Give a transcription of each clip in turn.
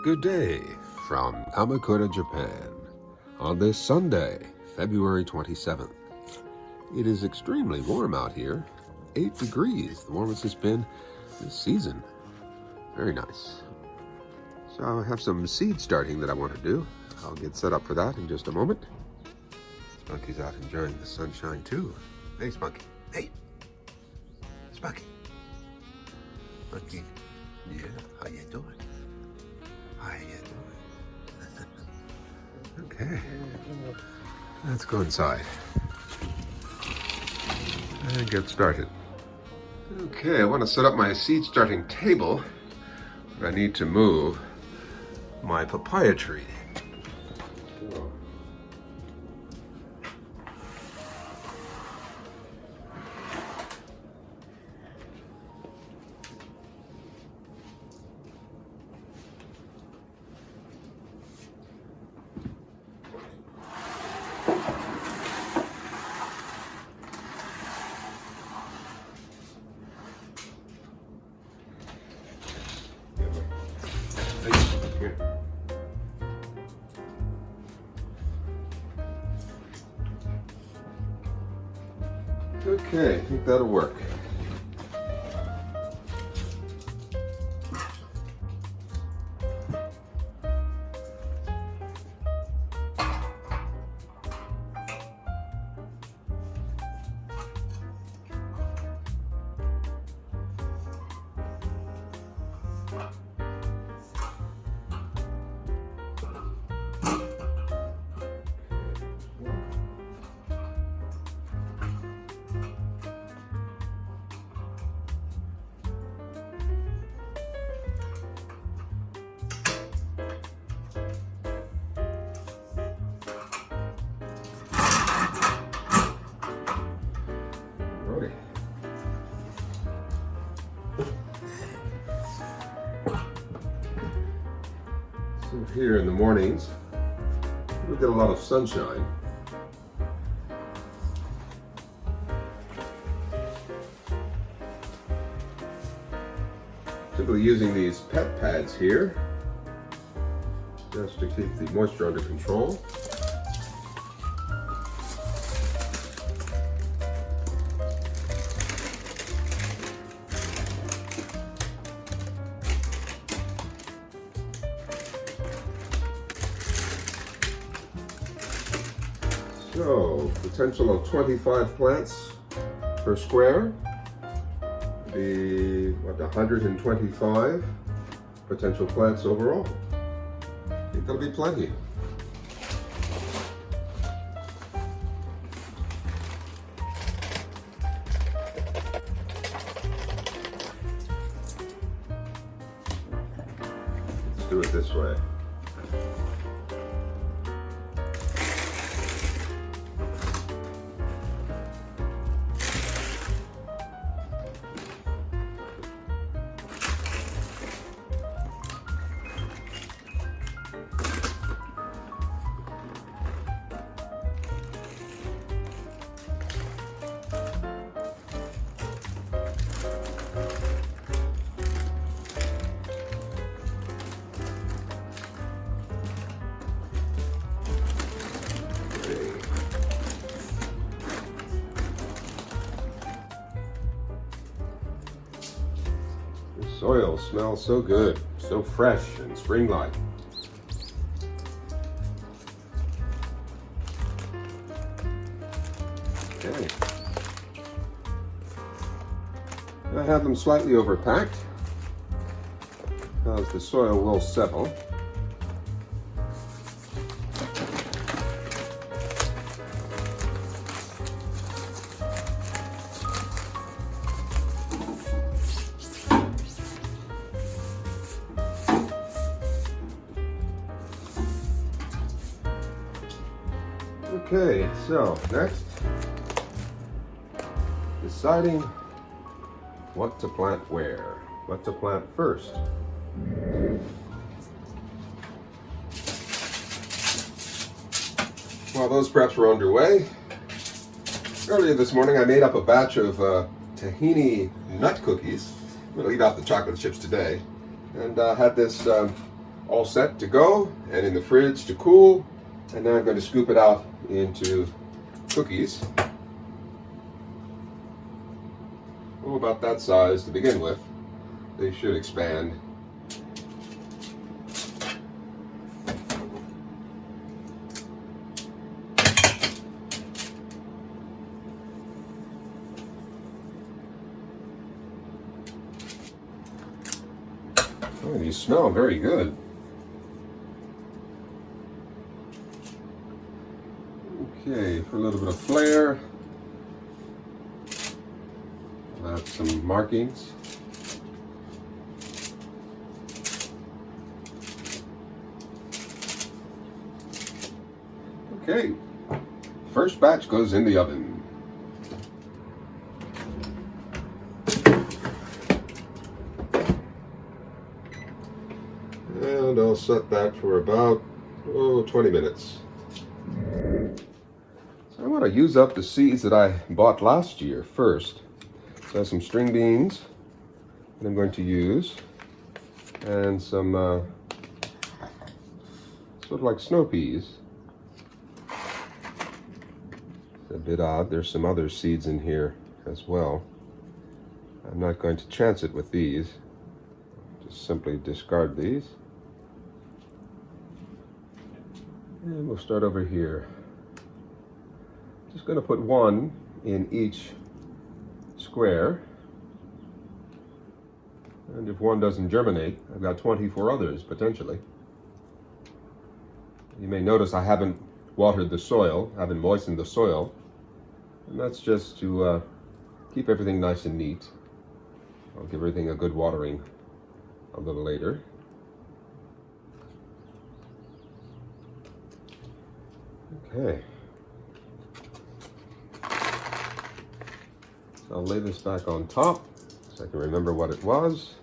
Good day from Kamakura, Japan, on this Sunday, February 27th. It is extremely warm out here, 8 degrees, the warmest it's been this season. Very nice. So I have some seed starting that I want to do. I'll get set up for that in just a moment. Spunky's out enjoying the sunshine too. Hey, Spunky. Hey, Spunky. Spunky. Yeah, how you doing? How you doing? Okay. Let's go inside and get started. Okay, I want to set up my seed starting table, but I need to move my papaya tree. Okay, I think that'll work. So here in the mornings, we get a lot of sunshine. Simply using these pet pads here, just to keep the moisture under control. So, potential of 25 plants per square, be what, 125 potential plants overall. I think that'll be plenty. Let's do it this way. Soil smells so good, so fresh and spring-like. Okay. I have them slightly overpacked because the soil will settle. Okay, so next, deciding what to plant where, what to plant first. While those preps were underway, earlier this morning I made up a batch of tahini nut cookies. I'm going to eat off the chocolate chips today. And had this all set to go and in the fridge to cool. And now I'm going to scoop it out into cookies. Oh, about that size to begin with. They should expand. Oh, these smell very good. Okay, for a little bit of flair, I'll add some markings. Okay, first batch goes in the oven. And I'll set that for about 20 minutes. So I want to use up the seeds that I bought last year first. So I have some string beans that I'm going to use, and some sort of like snow peas. It's a bit odd. There's some other seeds in here as well. I'm not going to chance it with these. Just simply discard these. And we'll start over here. Just going to put one in each square. And if one doesn't germinate, I've got 24 others potentially. You may notice I haven't watered the soil, haven't moistened the soil. And that's just to keep everything nice and neat. I'll give everything a good watering a little later. Okay. So I'll lay this back on top so I can remember what it was.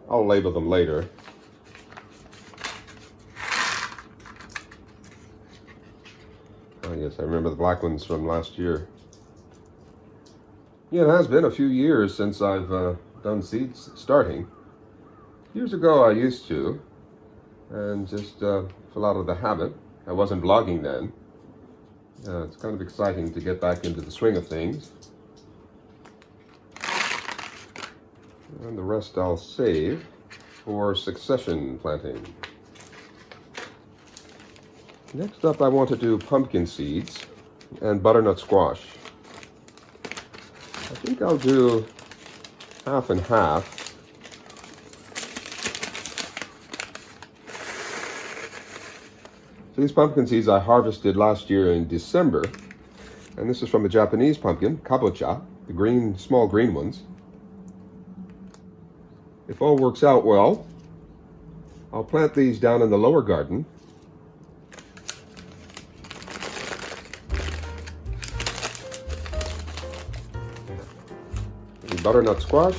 I'll label them later. Oh yes, I remember the black ones from last year. Yeah, it has been a few years since I've done seeds starting. Years ago I used to, and just fell out of the habit. I wasn't blogging then. It's kind of exciting to get back into the swing of things. And the rest I'll save for succession planting. Next up I want to do pumpkin seeds and butternut squash. I think I'll do half and half. So these pumpkin seeds I harvested last year in December, and this is from a Japanese pumpkin, kabocha, the green, small green ones. If all works out well, I'll plant these down in the lower garden. The butternut squash.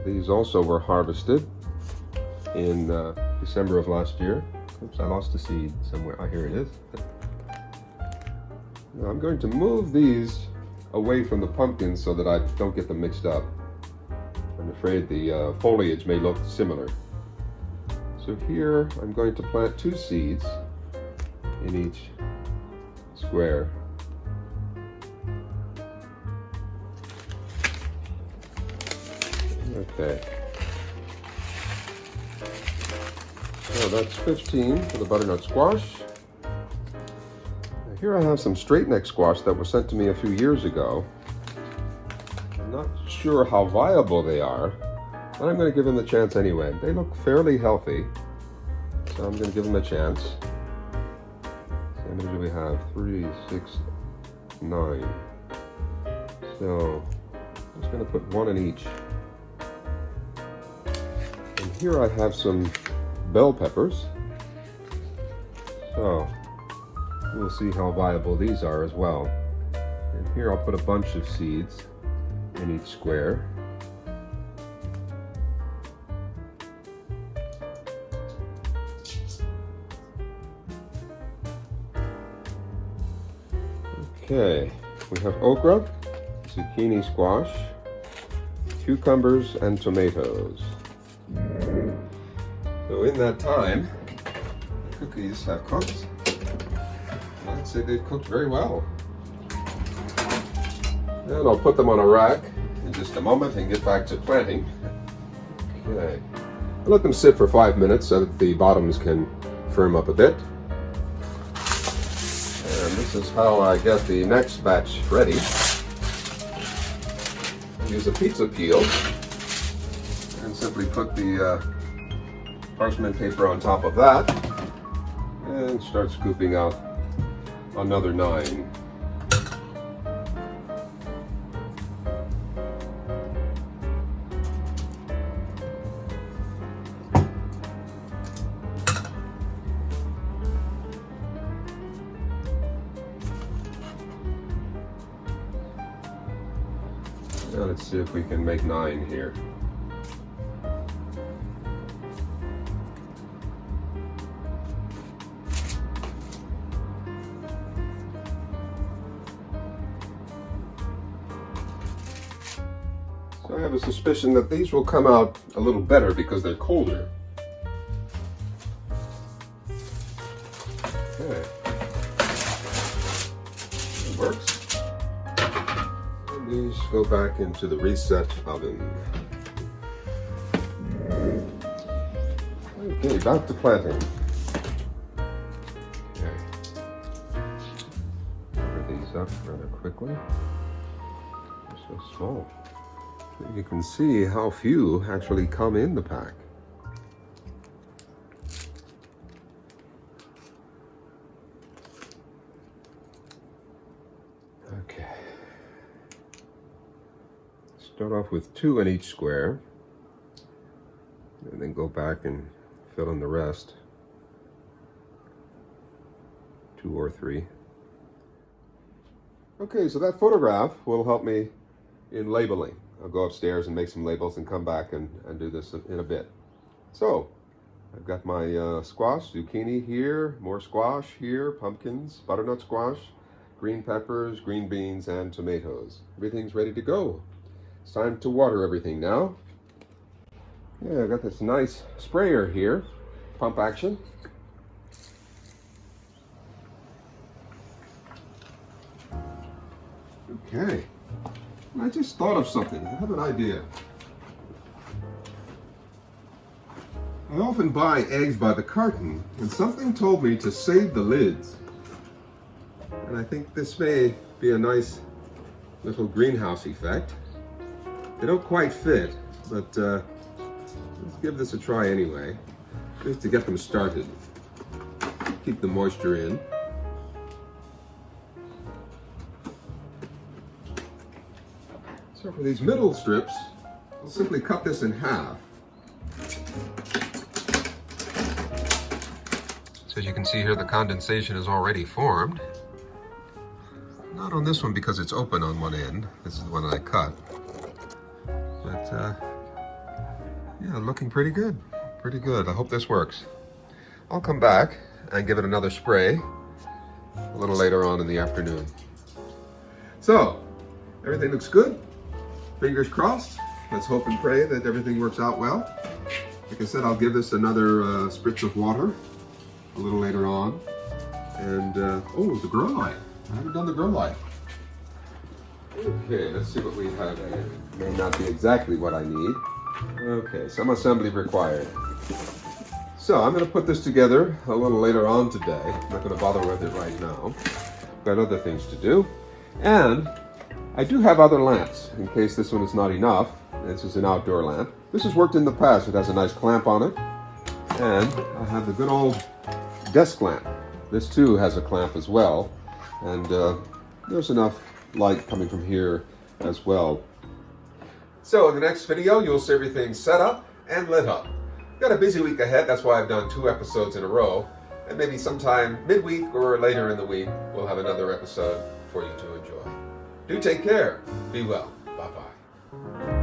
These also were harvested in December of last year. Oops, I lost a seed somewhere. Oh, here it is. Now I'm going to move these away from the pumpkins so that I don't get them mixed up. I'm afraid the foliage may look similar. So here I'm going to plant 2 seeds in each square. Okay. So that's 15 for the butternut squash. Now here I have some straight neck squash that were sent to me a few years ago. I'm not sure how viable they are, but I'm going to give them a chance anyway. They look fairly healthy, so I'm going to give them a chance. So how many do we have? 3, 6, 9. So I'm just going to put 1 in each. And here I have some bell peppers. So we'll see how viable these are as well. And here I'll put a bunch of seeds in each square. Okay, we have okra, zucchini squash, cucumbers, and tomatoes. So in that time, the cookies have cooked. I'd say they've cooked very well. And I'll put them on a rack in just a moment and get back to planting. Okay. I'll let them sit for 5 minutes so that the bottoms can firm up a bit. And this is how I get the next batch ready. Use a pizza peel and simply put the parchment paper on top of that and start scooping out another 9. Now let's see if we can make 9 here. So I have a suspicion that these will come out a little better because they're colder. Okay. It works. These go back into the reset oven. Okay, back to planting. Okay. Cover these up rather quickly. They're so small. You can see how few actually come in the pack. Okay. Start off with 2 in each square, and then go back and fill in the rest. 2 or 3. Okay, so that photograph will help me in labeling. I'll go upstairs and make some labels and come back and do this in a bit. So, I've got my squash, zucchini here, more squash here, pumpkins, butternut squash, green peppers, green beans, and tomatoes. Everything's ready to go. It's time to water everything now. Yeah, I've got this nice sprayer here, pump action. Okay, I just thought of something. I have an idea. I often buy eggs by the carton, and something told me to save the lids. And I think this may be a nice little greenhouse effect. They don't quite fit, but let's give this a try anyway, just to get them started. Keep the moisture in. So for these middle strips, I'll simply cut this in half. So as you can see here, the condensation is already formed. Not on this one because it's open on one end. This is the one that I cut. But yeah, looking pretty good. Pretty good. I hope this works. I'll come back and give it another spray a little later on in the afternoon. So, everything looks good. Fingers crossed. Let's hope and pray that everything works out well. Like I said, I'll give this another spritz of water a little later on. And, oh, the grow light. I haven't done the grow light. Okay, let's see what we have here. May not be exactly what I need. Okay, some assembly required. So I'm going to put this together a little later on today. I'm not going to bother with it right now. Got other things to do. And I do have other lamps in case this one is not enough. This is an outdoor lamp. This has worked in the past. It has a nice clamp on it. And I have the good old desk lamp. This too has a clamp as well. And there's enough light coming from here as well. So in the next video, you'll see everything set up and lit up. Got a busy week ahead. That's why I've done 2 episodes in a row. And maybe sometime midweek or later in the week, we'll have another episode for you to enjoy. Do take care. Be well. Bye-bye.